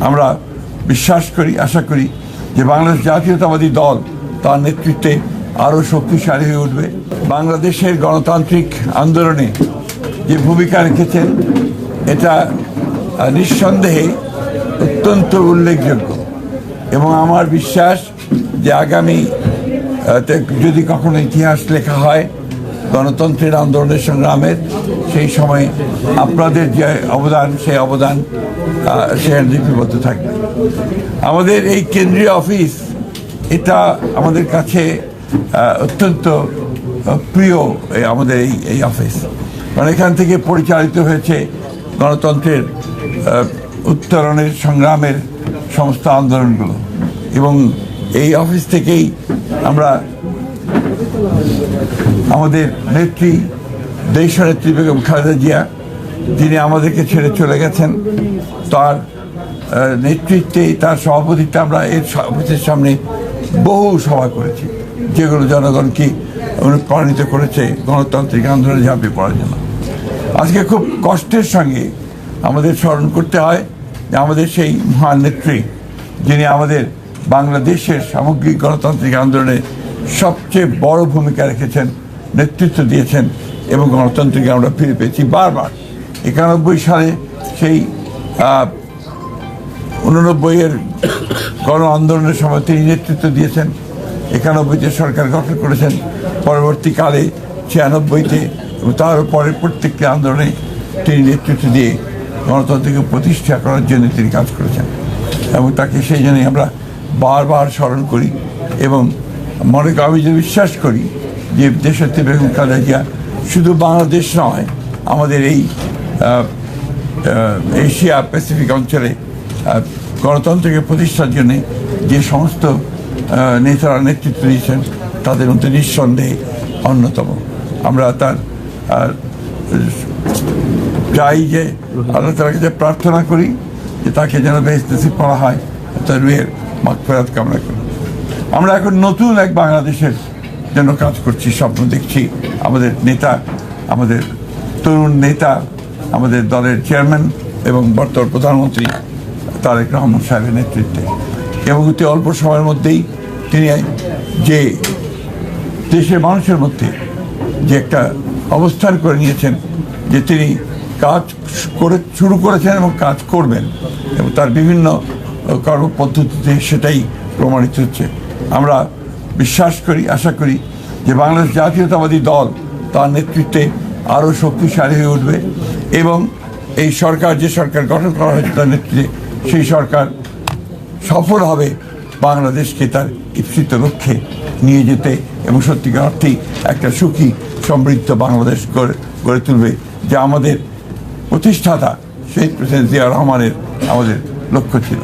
আমরা বিশ্বাস করি, আশা করি যে বাংলাদেশ জাতীয়তাবাদী দল তার নেতৃত্বে আরও শক্তিশালী হয়ে উঠবে। বাংলাদেশের গণতান্ত্রিক আন্দোলনে যে ভূমিকা রেখেছেন এটা নিঃসন্দেহে অত্যন্ত উল্লেখযোগ্য এবং আমার বিশ্বাস যে আগামী যদি কখনো ইতিহাস লেখা হয় গণতন্ত্রের আন্দোলনের সংগ্রামের, সেই সময় আপনাদের যে অবদান সেই অবদান সেখানে লিপিবদ্ধ থাকবে। আমাদের এই কেন্দ্রীয় অফিস এটা আমাদের কাছে অত্যন্ত প্রিয় আমাদের এই অফিস, কারণ এখান থেকে পরিচালিত হয়েছে গণতন্ত্রের উত্তরণের সংগ্রামের সমস্ত আন্দোলনগুলো এবং এই অফিস থেকেই আমরা আমাদের নেত্রী দেশনেত্রী বেগম খালেদা জিয়া, যিনি আমাদেরকে ছেড়ে চলে গেছেন, তার নেতৃত্বে তার সভাপতিত্বে আমরা এর অফিসের সামনে বহু সভা করেছি, যেগুলো জনগণকে অনুপ্রাণিত করেছে গণতান্ত্রিক আন্দোলনে ঝাঁপিয়ে পড়ার জন্য। আজকে খুব কষ্টের সঙ্গে আমাদের স্মরণ করতে হয় যে আমাদের সেই মহান নেত্রী, যিনি আমাদের বাংলাদেশের সামগ্রিক গণতান্ত্রিক আন্দোলনে সবচেয়ে বড় ভূমিকা রেখেছেন, নেতৃত্ব দিয়েছেন এবং গণতন্ত্রকে আমরা ফিরে পেয়েছি বারবার। 91 সালে সেই 89-এর গণ আন্দোলনের সময় তিনি নেতৃত্ব দিয়েছেন, 91-তে সরকার গঠন করেছেন, পরবর্তীকালে 96-তে এবং তার পরে প্রত্যেকটি আন্দোলনে তিনি নেতৃত্ব দিয়ে গণতন্ত্রকে প্রতিষ্ঠা করার জন্য তিনি কাজ করেছেন এবং তাকে সেই জন্যই আমরা বারবার স্মরণ করি এবং আমি যে বিশ্বাস করি যে দেশনেত্রী বেগম খালেদা জিয়া শুধু বাংলাদেশ নয়, আমাদের এই এশিয়া প্যাসিফিক অঞ্চলে গণতন্ত্রকে প্রতিষ্ঠার জন্যে যে সমস্ত নেতারা নেতৃত্ব দিয়েছেন তাদের মধ্যে নিঃসন্দেহে অন্যতম। আমরা তার চাই যে আল্লাহ তাআলার কাছে প্রার্থনা করি যে তাকে যেন বেহেশত নসিব করা হয়, তার রুহের মাগফিরাত কামনা করি। আমরা এখন নতুন এক বাংলাদেশের জন্য কাজ করছি, স্বপ্ন দেখছি। আমাদের নেতা, আমাদের তরুণ নেতা, আমাদের দলের চেয়ারম্যান এবং বর্তমান প্রধানমন্ত্রী তারেক রহমান সাহেবের নেতৃত্বে এবং অতি অল্প সময়ের মধ্যেই তিনি যে দেশের মানুষের মধ্যে যে একটা অবস্থান করে নিয়েছেন, যে তিনি কাজ শুরু করেছেন এবং কাজ করবেন এবং তার বিভিন্ন কর্মপদ্ধতিতে সেটাই প্রমাণিত হচ্ছে। আমরা বিশ্বাস করি, আশা করি যে বাংলাদেশ জাতীয়তাবাদী দল তার নেতৃত্বে আরও শক্তিশালী হয়ে উঠবে এবং এই সরকার, যে সরকার গঠন করা হয়েছে তার নেতৃত্বে, সেই সরকার সফল হবে বাংলাদেশকে তার ইপ্সিত লক্ষ্যে নিয়ে যেতে এবং সত্যিকার অর্থেই একটা সুখী সমৃদ্ধ বাংলাদেশ গড়ে তুলবে, যা আমাদের প্রতিষ্ঠাতা শহীদ প্রেসিডেন্ট জিয়া রহমানের আমাদের লক্ষ্য ছিল।